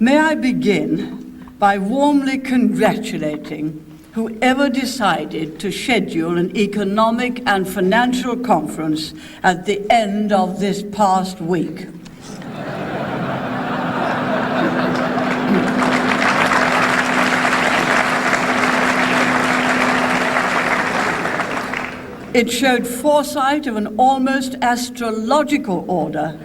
May I begin by warmly congratulating whoever decided to schedule an economic and financial conference at the end of this past week. It showed foresight of an almost astrological order.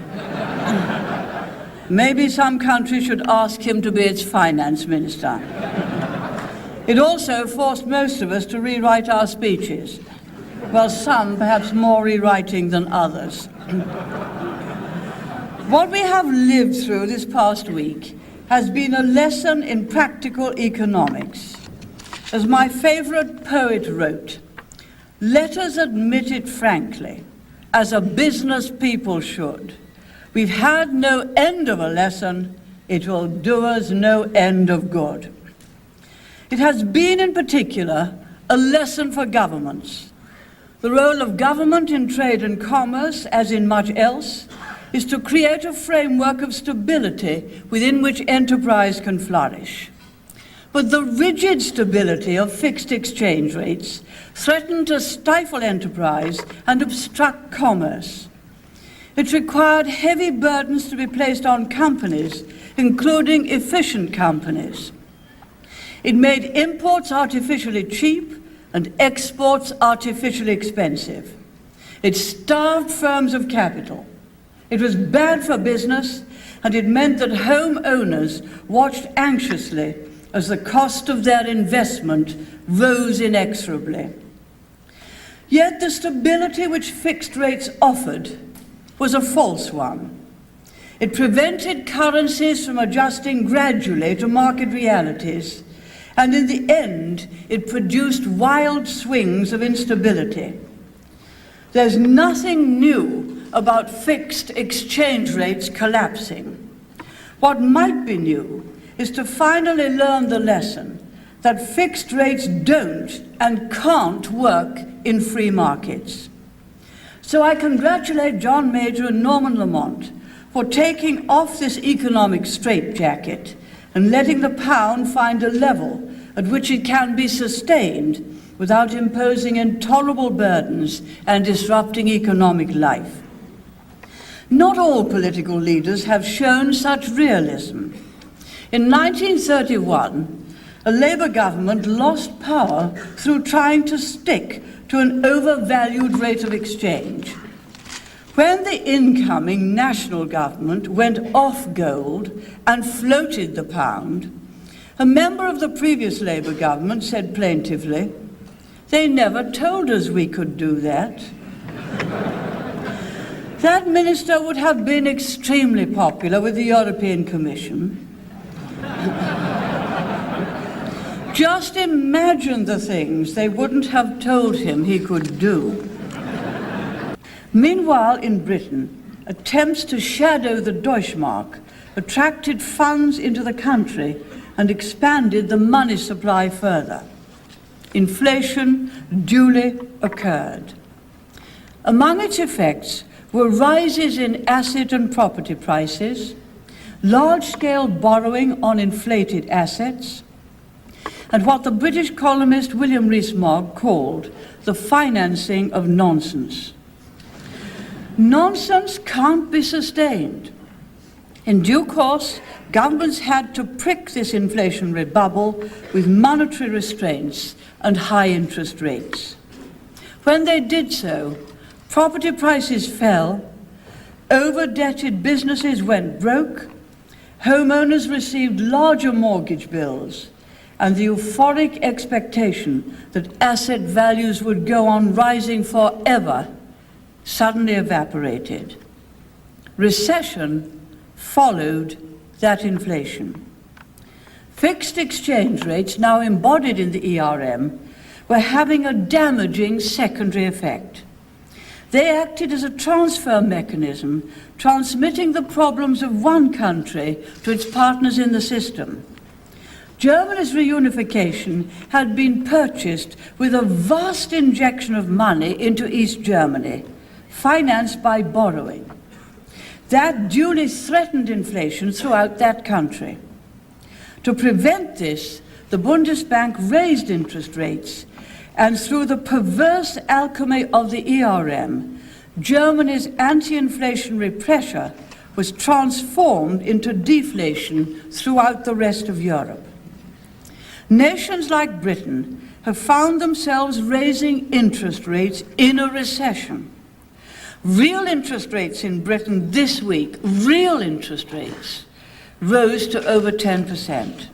Maybe some country should ask him to be its finance minister. It also forced most of us to rewrite our speeches, while some perhaps more rewriting than others. What we have lived through this past week has been a lesson in practical economics. As my favorite poet wrote, "Let us admit it frankly, as a business people should. We've had no end of a lesson, it will do us no end of good." It has been, in particular, a lesson for governments. The role of government in trade and commerce, as in much else, is to create a framework of stability within which enterprise can flourish. But the rigid stability of fixed exchange rates threatened to stifle enterprise and obstruct commerce. It required heavy burdens to be placed on companies, including efficient companies. It made imports artificially cheap and exports artificially expensive. It starved firms of capital. It was bad for business, and it meant that home owners watched anxiously as the cost of their investment rose inexorably. Yet the stability which fixed rates offered was a false one. It prevented currencies from adjusting gradually to market realities, and in the end, it produced wild swings of instability. There's nothing new about fixed exchange rates collapsing. What might be new is to finally learn the lesson that fixed rates don't and can't work in free markets. So I congratulate John Major and Norman Lamont for taking off this economic straitjacket and letting the pound find a level at which it can be sustained without imposing intolerable burdens and disrupting economic life. Not all political leaders have shown such realism. In 1931, a Labour government lost power through trying to stick to an overvalued rate of exchange. When the incoming national government went off gold and floated the pound, a member of the previous Labour government said plaintively, "They never told us we could do that." That minister would have been extremely popular with the European Commission. Just imagine the things they wouldn't have told him he could do. Meanwhile, in Britain, attempts to shadow the Deutschmark attracted funds into the country and expanded the money supply further. Inflation duly occurred. Among its effects were rises in asset and property prices, large-scale borrowing on inflated assets, and what the British columnist William Rees-Mogg called the financing of nonsense. Nonsense can't be sustained. In due course, governments had to prick this inflationary bubble with monetary restraints and high interest rates. When they did so, property prices fell, over-debted businesses went broke, homeowners received larger mortgage bills, and the euphoric expectation that asset values would go on rising forever suddenly evaporated. Recession followed that inflation. Fixed exchange rates, now embodied in the ERM, were having a damaging secondary effect. They acted as a transfer mechanism, transmitting the problems of one country to its partners in the system. Germany's reunification had been purchased with a vast injection of money into East Germany, financed by borrowing. That duly threatened inflation throughout that country. To prevent this, the Bundesbank raised interest rates, and through the perverse alchemy of the ERM, Germany's anti-inflationary pressure was transformed into deflation throughout the rest of Europe. Nations like Britain have found themselves raising interest rates in a recession. Real interest rates in Britain this week, real interest rates, rose to over 10%.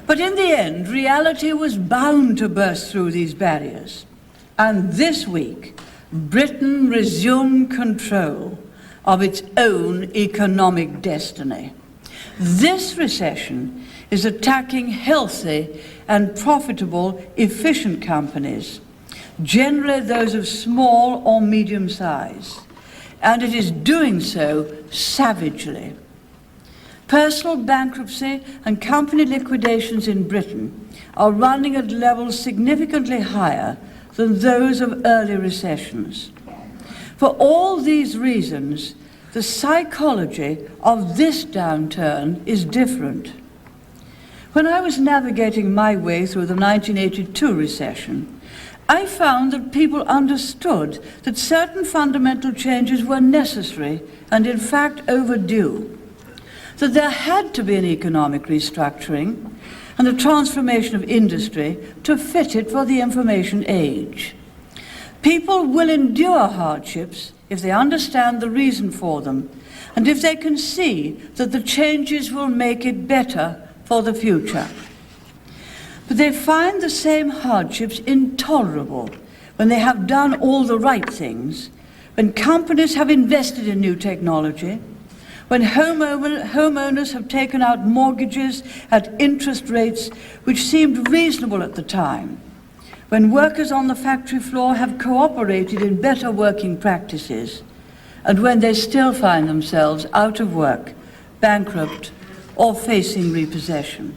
But in the end, reality was bound to burst through these barriers. And this week, Britain resumed control of its own economic destiny. This recession is attacking healthy and profitable, efficient companies, generally those of small or medium size, and it is doing so savagely. Personal bankruptcy and company liquidations in Britain are running at levels significantly higher than those of early recessions. For all these reasons, the psychology of this downturn is different. When I was navigating my way through the 1982 recession, I found that people understood that certain fundamental changes were necessary and in fact overdue, that there had to be an economic restructuring and a transformation of industry to fit it for the information age. People will endure hardships if they understand the reason for them and if they can see that the changes will make it better for the future. But they find the same hardships intolerable when they have done all the right things, when companies have invested in new technology, when homeowners have taken out mortgages at interest rates which seemed reasonable at the time, when workers on the factory floor have cooperated in better working practices, and when they still find themselves out of work, bankrupt, or facing repossession.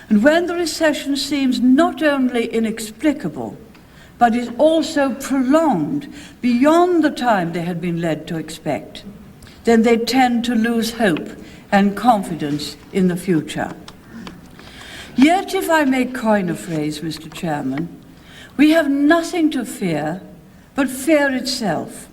And when the recession seems not only inexplicable, but is also prolonged beyond the time they had been led to expect, then they tend to lose hope and confidence in the future. Yet, if I may coin a phrase, Mr. Chairman, we have nothing to fear but fear itself.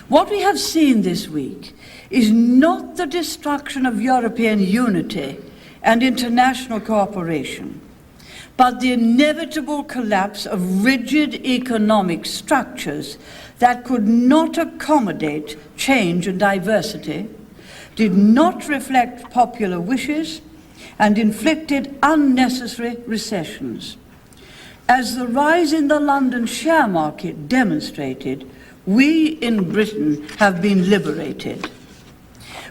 What we have seen this week is not the destruction of European unity and international cooperation, but the inevitable collapse of rigid economic structures that could not accommodate change and diversity, did not reflect popular wishes, and inflicted unnecessary recessions. As the rise in the London share market demonstrated, we in Britain have been liberated.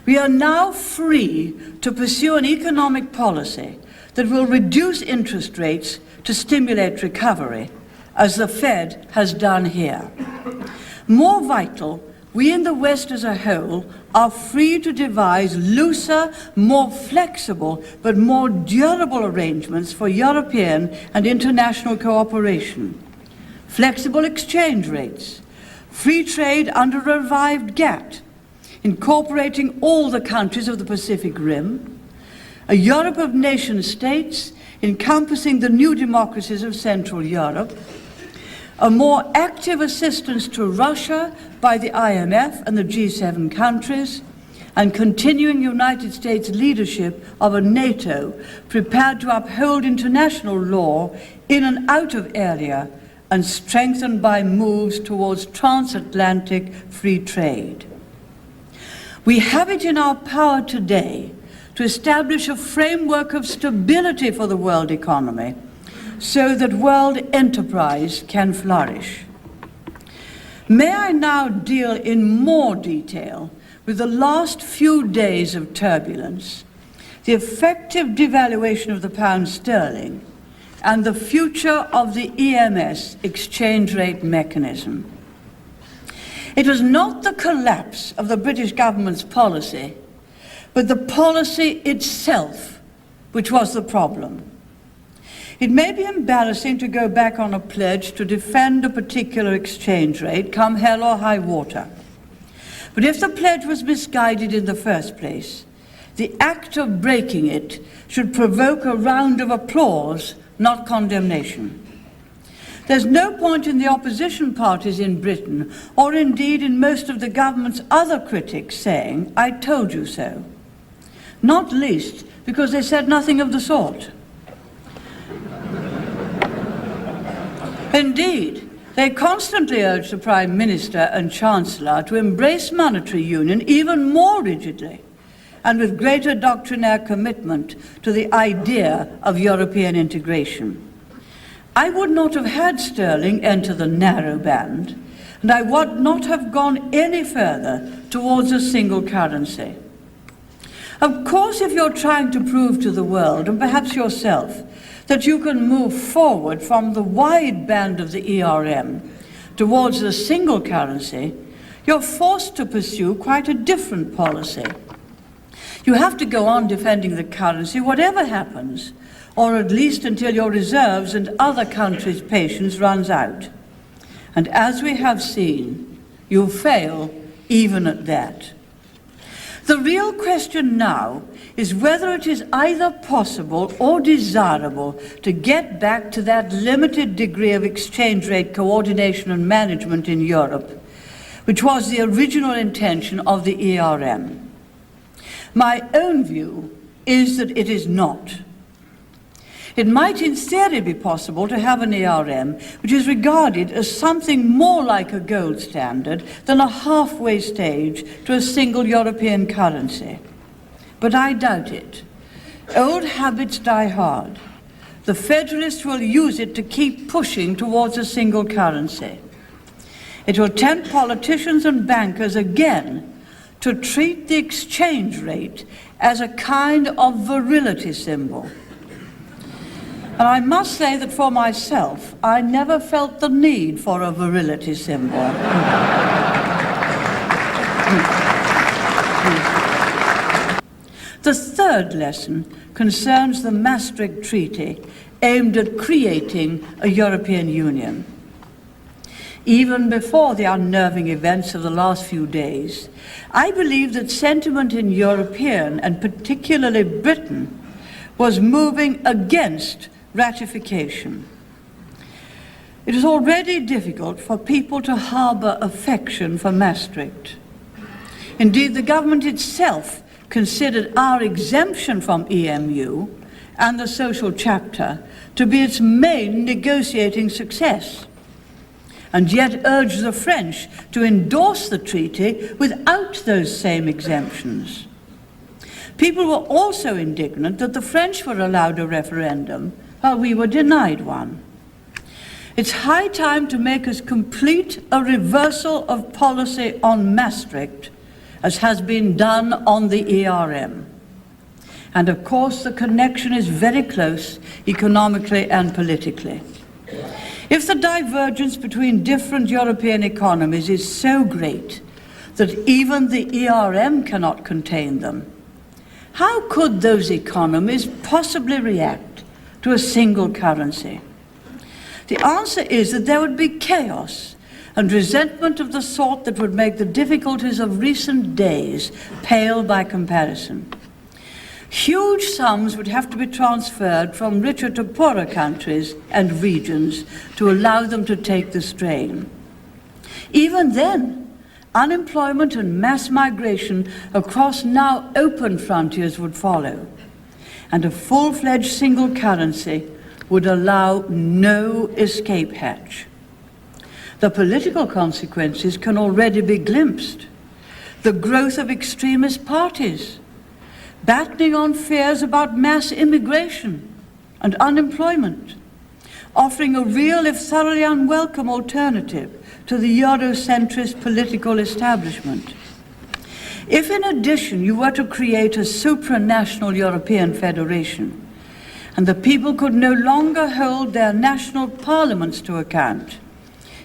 We are now free to pursue an economic policy that will reduce interest rates to stimulate recovery, as the Fed has done here. More vital, we in the West as a whole are free to devise looser, more flexible, but more durable arrangements for European and international cooperation. Flexible exchange rates, free trade under a revived GATT, incorporating all the countries of the Pacific Rim, a Europe of nation states encompassing the new democracies of Central Europe, a more active assistance to Russia by the IMF and the G7 countries, and continuing United States leadership of a NATO prepared to uphold international law in and out of area and strengthened by moves towards transatlantic free trade. We have it in our power today to establish a framework of stability for the world economy so that world enterprise can flourish. May I now deal in more detail with the last few days of turbulence, the effective devaluation of the pound sterling, and the future of the EMS exchange rate mechanism. It was not the collapse of the British government's policy, but the policy itself which was the problem. It may be embarrassing to go back on a pledge to defend a particular exchange rate, come hell or high water. But if the pledge was misguided in the first place, the act of breaking it should provoke a round of applause, not condemnation. There's no point in the opposition parties in Britain, or indeed in most of the government's other critics, saying, "I told you so." Not least because they said nothing of the sort. Indeed, they constantly urged the Prime Minister and Chancellor to embrace monetary union even more rigidly and with greater doctrinaire commitment to the idea of European integration. I would not have had Sterling enter the narrow band, and I would not have gone any further towards a single currency. Of course, if you're trying to prove to the world, and perhaps yourself, that you can move forward from the wide band of the ERM towards the single currency, you're forced to pursue quite a different policy. You have to go on defending the currency whatever happens, or at least until your reserves and other countries' patience runs out. And as we have seen, you fail even at that. The real question now is whether it is either possible or desirable to get back to that limited degree of exchange rate coordination and management in Europe, which was the original intention of the ERM. My own view is that it is not. It might in theory be possible to have an ERM which is regarded as something more like a gold standard than a halfway stage to a single European currency. But I doubt it. Old habits die hard. The Federalists will use it to keep pushing towards a single currency. It will tempt politicians and bankers again to treat the exchange rate as a kind of virility symbol. And I must say that for myself, I never felt the need for a virility symbol. The third lesson concerns the Maastricht Treaty, aimed at creating a European Union. Even before the unnerving events of the last few days, I believe that sentiment in European, and particularly Britain, was moving against ratification. It is already difficult for people to harbour affection for Maastricht. Indeed, the government itself considered our exemption from EMU and the social chapter to be its main negotiating success, and yet urged the French to endorse the treaty without those same exemptions. People were also indignant that the French were allowed a referendum while we were denied one. It's high time to make as complete a reversal of policy on Maastricht as has been done on the ERM. And of course, the connection is very close economically and politically. If the divergence between different European economies is so great that even the ERM cannot contain them, how could those economies possibly react to a single currency? The answer is that there would be chaos and resentment of the sort that would make the difficulties of recent days pale by comparison. Huge sums would have to be transferred from richer to poorer countries and regions to allow them to take the strain. Even then, unemployment and mass migration across now open frontiers would follow, and a full-fledged single currency would allow no escape hatch. The political consequences can already be glimpsed. The growth of extremist parties, battening on fears about mass immigration and unemployment, offering a real, if thoroughly unwelcome, alternative to the Eurocentrist political establishment. If in addition you were to create a supranational European federation, and the people could no longer hold their national parliaments to account,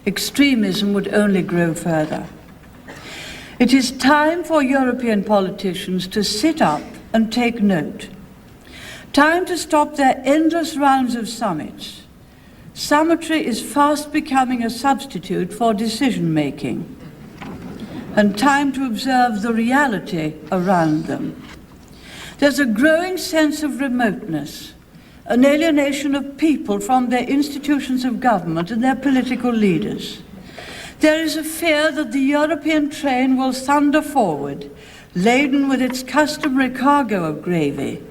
extremism would only grow further. It is time for European politicians to sit up and take note. Time to stop their endless rounds of summits. Summitry is fast becoming a substitute for decision-making, and time to observe the reality around them. There's a growing sense of remoteness, an alienation of people from their institutions of government and their political leaders. There is a fear that the European train will thunder forward, laden with its customary cargo of gravy,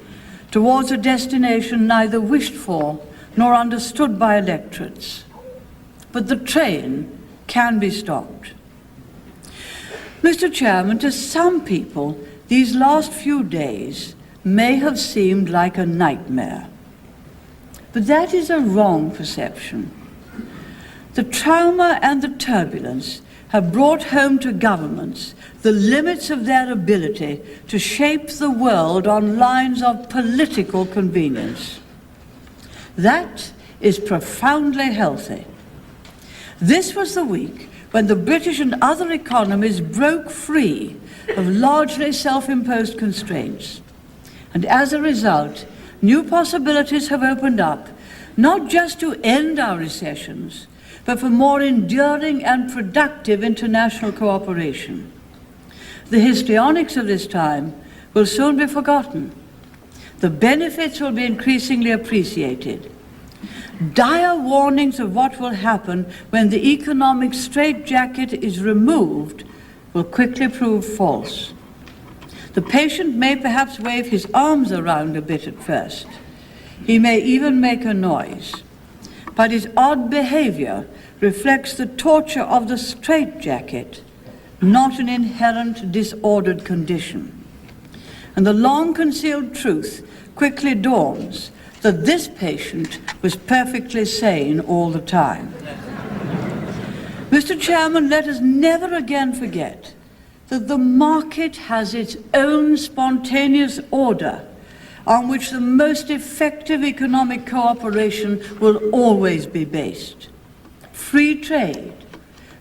towards a destination neither wished for nor understood by electorates. But the train can be stopped. Mr. Chairman, to some people, these last few days may have seemed like a nightmare. But that is a wrong perception. The trauma and the turbulence have brought home to governments the limits of their ability to shape the world on lines of political convenience. That is profoundly healthy. This was the week when the British and other economies broke free of largely self-imposed constraints. And as a result, new possibilities have opened up, not just to end our recessions, but for more enduring and productive international cooperation. The histrionics of this time will soon be forgotten. The benefits will be increasingly appreciated. Dire warnings of what will happen when the economic straitjacket is removed will quickly prove false. The patient may perhaps wave his arms around a bit at first. He may even make a noise. But his odd behavior reflects the torture of the straitjacket, not an inherent disordered condition. And the long-concealed truth quickly dawns that this patient was perfectly sane all the time. Mr. Chairman, let us never again forget that the market has its own spontaneous order on which the most effective economic cooperation will always be based. Free trade,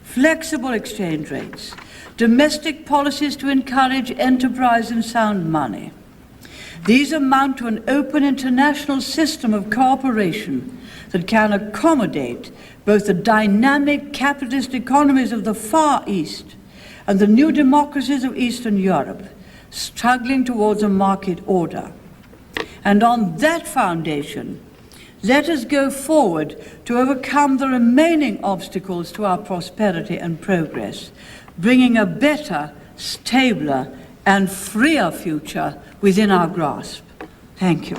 flexible exchange rates, domestic policies to encourage enterprise and sound money. These amount to an open international system of cooperation that can accommodate both the dynamic capitalist economies of the Far East and the new democracies of Eastern Europe, struggling towards a market order. And on that foundation, let us go forward to overcome the remaining obstacles to our prosperity and progress, bringing a better, stabler, and freer future within our grasp. Thank you.